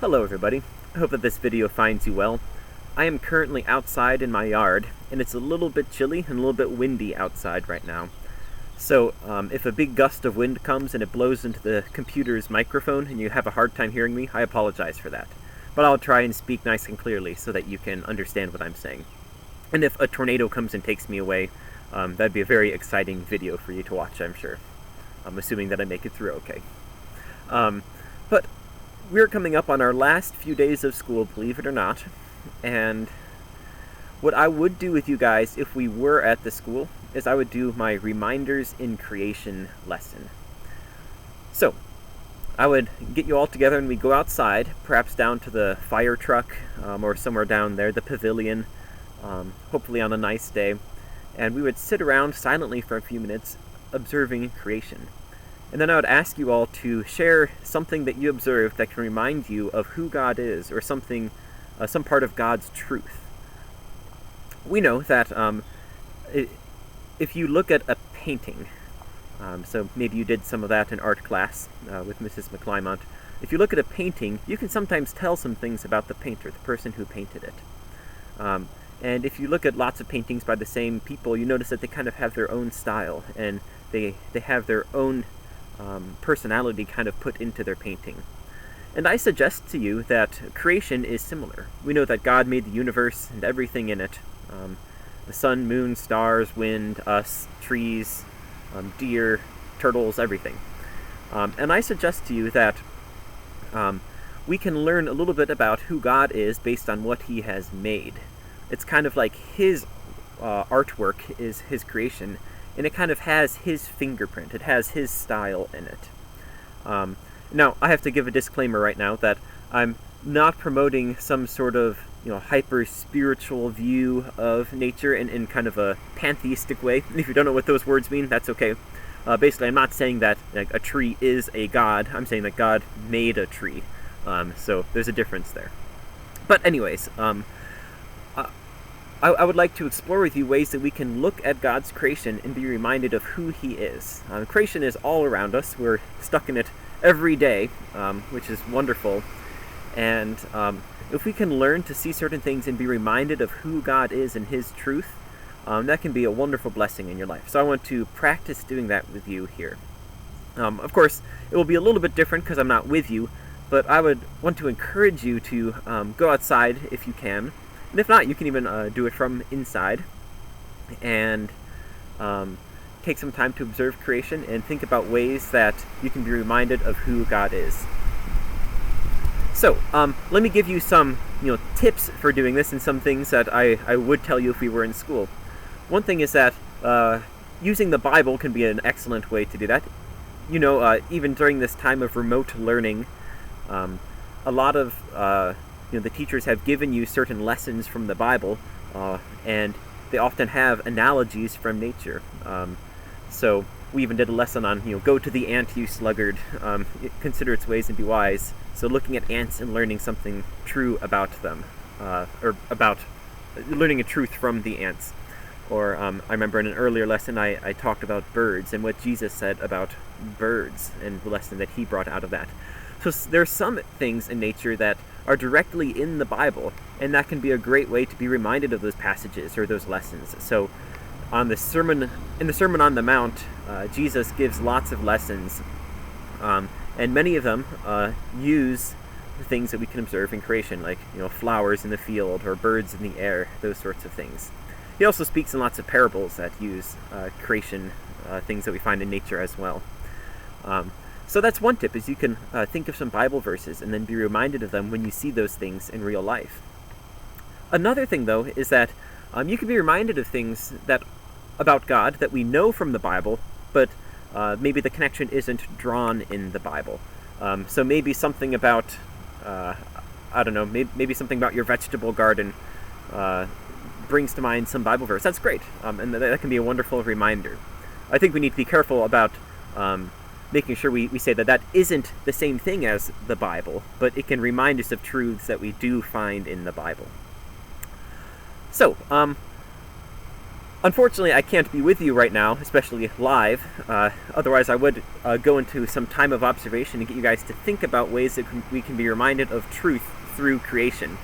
Hello everybody, I hope that this video finds you well. I am currently outside in my yard, and it's a little bit chilly and a little bit windy outside right now. So if a big gust of wind comes and it blows into the computer's microphone and you have a hard time hearing me, I apologize for that. But I'll try and speak nice and clearly so that you can understand what I'm saying. And if a tornado comes and takes me away, that'd be a very exciting video for you to watch, I'm sure. I'm assuming that I make it through okay. But we're coming up on our last few days of school, believe it or not, and what I would do with you guys if we were at the school is I would do my Reminders in Creation lesson. So, I would get you all together and we'd go outside, perhaps down to the fire truck or somewhere down there, the pavilion, hopefully on a nice day, and we would sit around silently for a few minutes observing creation. And then I would ask you all to share something that you observed that can remind you of who God is, or something, some part of God's truth. We know that if you look at a painting, so maybe you did some of that in art class with Mrs. McClymont. If you look at a painting, you can sometimes tell some things about the painter, the person who painted it. And if you look at lots of paintings by the same people, you notice that they kind of have their own style, and they have their own personality kind of put into their painting. And I suggest to you that creation is similar. We know that God made the universe and everything in it. The sun, moon, stars, wind, us, trees, deer, turtles, everything. And I suggest to you that we can learn a little bit about who God is based on what He has made. It's kind of like His artwork is His creation, and it kind of has His fingerprint. It has His style in it. Now, I have to give a disclaimer right now that I'm not promoting some sort of hyper-spiritual view of nature in kind of a pantheistic way. And if you don't know what those words mean, that's okay. Basically, I'm not saying that a tree is a god. I'm saying that God made a tree. So there's a difference there. But anyways, I would like to explore with you ways that we can look at God's creation and be reminded of who He is. Creation is all around us. We're stuck in it every day, which is wonderful. And if we can learn to see certain things and be reminded of who God is and His truth, that can be a wonderful blessing in your life. So I want to practice doing that with you here. Of course, it will be a little bit different because I'm not with you, but I would want to encourage you to go outside if you can. And if not, you can even do it from inside and take some time to observe creation and think about ways that you can be reminded of who God is. So, let me give you some tips for doing this and some things that I would tell you if we were in school. One thing is that using the Bible can be an excellent way to do that. Even during this time of remote learning, a lot of the teachers have given you certain lessons from the Bible, and they often have analogies from nature. So we even did a lesson on, go to the ant, you sluggard, consider its ways and be wise. So looking at ants and learning something true about them, or about learning a truth from the ants. Or I remember in an earlier lesson I talked about birds and what Jesus said about birds and the lesson that He brought out of that. So there are some things in nature that are directly in the Bible, and that can be a great way to be reminded of those passages or those lessons. So in the Sermon on the Mount, Jesus gives lots of lessons, and many of them use things that we can observe in creation, like flowers in the field or birds in the air, those sorts of things. He also speaks in lots of parables that use creation, things that we find in nature as well. So that's one tip, is you can think of some Bible verses and then be reminded of them when you see those things in real life. Another thing, though, is that you can be reminded of things about God that we know from the Bible, but maybe the connection isn't drawn in the Bible. So maybe something about, maybe something about your vegetable garden brings to mind some Bible verse. That's great, and that can be a wonderful reminder. I think we need to be careful about making sure we say that isn't the same thing as the Bible, but it can remind us of truths that we do find in the Bible. So, Unfortunately, I can't be with you right now, especially live. Otherwise, I would go into some time of observation and get you guys to think about ways that we can be reminded of truth through creation.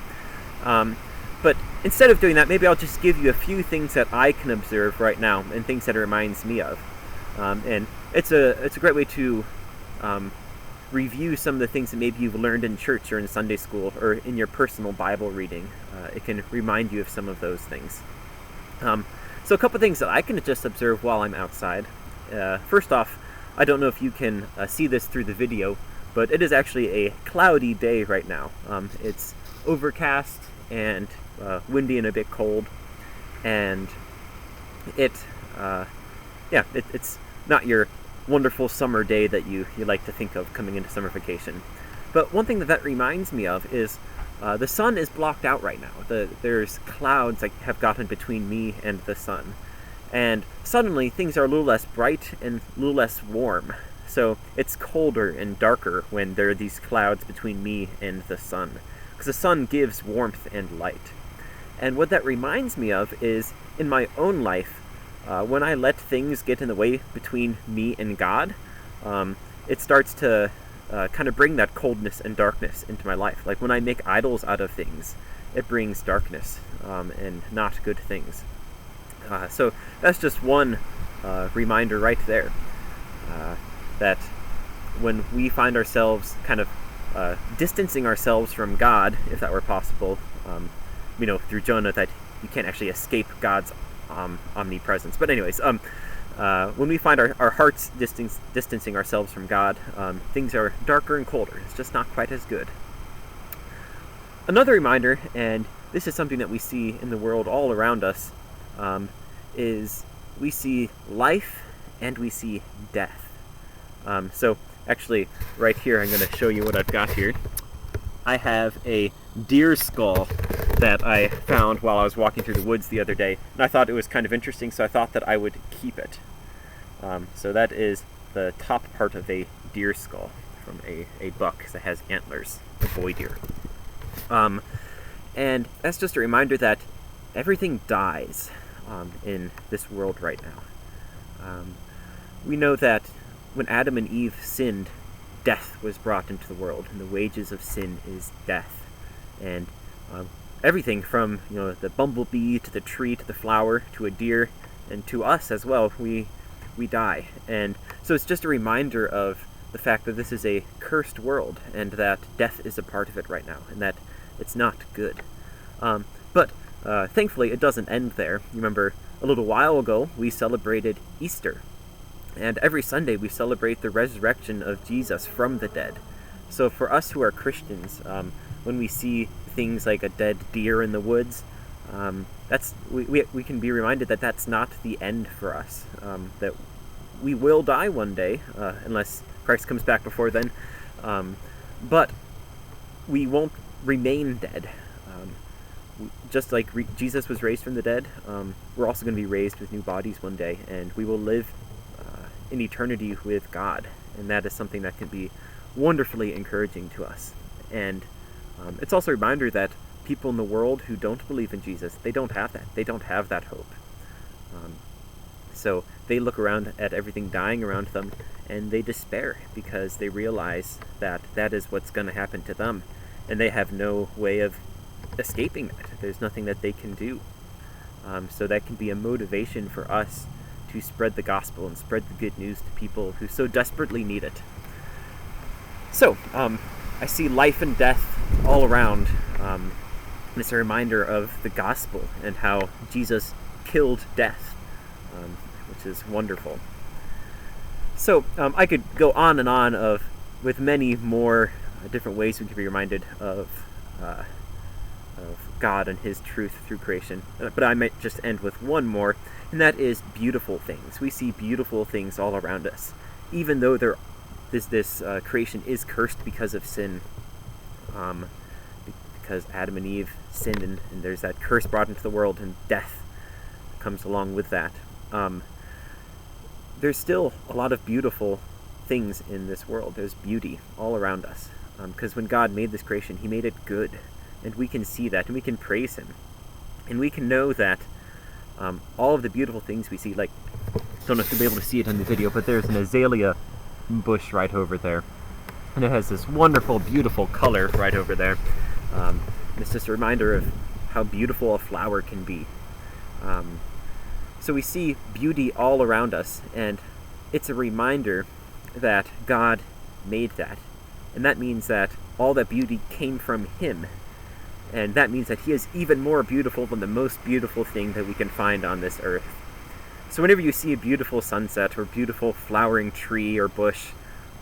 But instead of doing that, maybe I'll just give you a few things that I can observe right now and things that it reminds me of. And it's a great way to review some of the things that maybe you've learned in church or in Sunday school or in your personal Bible reading. It can remind you of some of those things. So a couple things that I can just observe while I'm outside. First off, I don't know if you can see this through the video, but it is actually a cloudy day right now. It's overcast and windy and a bit cold, and it's not your wonderful summer day that you like to think of coming into summer vacation. But one thing that reminds me of is the sun is blocked out right now. There's clouds that have gotten between me and the sun. And suddenly things are a little less bright and a little less warm. So it's colder and darker when there are these clouds between me and the sun. Because the sun gives warmth and light. And what that reminds me of is, in my own life, when I let things get in the way between me and God, it starts to kind of bring that coldness and darkness into my life. Like when I make idols out of things, it brings darkness and not good things. So that's just one reminder right there, that when we find ourselves kind of distancing ourselves from God, if that were possible, we know through Jonah that you can't actually escape God's omnipresence. But anyways, when we find our hearts distancing ourselves from God, things are darker and colder. It's just not quite as good. Another reminder, and this is something that we see in the world all around us, is we see life and we see death. So actually, right here, I'm going to show you what I've got here. I have a deer skull that I found while I was walking through the woods the other day, and I thought it was kind of interesting, so I thought that I would keep it. So that is the top part of a deer skull from a buck that has antlers, a boy deer. And that's just a reminder that everything dies in this world right now. We know that when Adam and Eve sinned, death was brought into the world, and the wages of sin is death. And everything from the bumblebee to the tree to the flower to a deer and to us as well, we die. And so it's just a reminder of the fact that this is a cursed world and that death is a part of it right now and that it's not good. But thankfully it doesn't end there. You remember a little while ago we celebrated Easter, and every Sunday we celebrate the resurrection of Jesus from the dead. So for us who are Christians, when we see things like a dead deer in the woods, we can be reminded that that's not the end for us, that we will die one day, unless Christ comes back before then, but we won't remain dead. Just like Jesus was raised from the dead, we're also going to be raised with new bodies one day, and we will live in eternity with God, and that is something that can be wonderfully encouraging to us. And it's also a reminder that people in the world who don't believe in Jesus, they don't have that. They don't have that hope. So they look around at everything dying around them, and they despair because they realize that that is what's going to happen to them, and they have no way of escaping that. There's nothing that they can do. So that can be a motivation for us to spread the gospel and spread the good news to people who so desperately need it. So, I see life and death all around. And it's a reminder of the gospel and how Jesus killed death, which is wonderful. So, I could go on and on with many more different ways we can be reminded of God and His truth through creation. But I might just end with one more, and that is beautiful things. We see beautiful things all around us, even though this creation is cursed because of sin, because Adam and Eve sinned, and there's that curse brought into the world, and death comes along with that. There's still a lot of beautiful things in this world. There's beauty all around us, because when God made this creation, He made it good, and we can see that, and we can praise Him, and we can know that all of the beautiful things we see, like, don't know if you'll be able to see it in the video, but there's an azalea bush right over there. And it has this wonderful, beautiful color right over there. And it's just a reminder of how beautiful a flower can be. So we see beauty all around us, and it's a reminder that God made that. And that means that all that beauty came from Him. And that means that He is even more beautiful than the most beautiful thing that we can find on this earth. So whenever you see a beautiful sunset, or beautiful flowering tree or bush,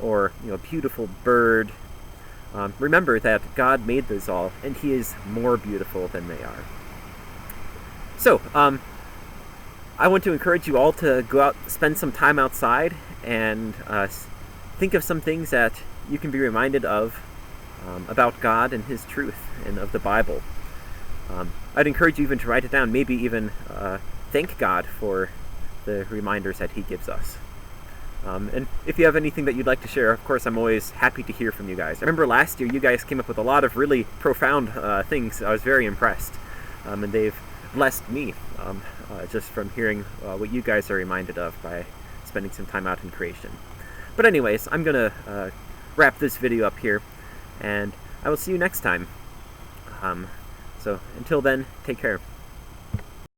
or a beautiful bird, remember that God made those all, and He is more beautiful than they are. So, I want to encourage you all to go out, spend some time outside, and think of some things that you can be reminded of about God and His truth, and of the Bible. I'd encourage you even to write it down, maybe even thank God for the reminders that He gives us. And if you have anything that you'd like to share, of course, I'm always happy to hear from you guys. I remember last year you guys came up with a lot of really profound things. I was very impressed, and they've blessed me just from hearing what you guys are reminded of by spending some time out in creation. But anyways, I'm going to wrap this video up here, and I will see you next time. So until then, take care.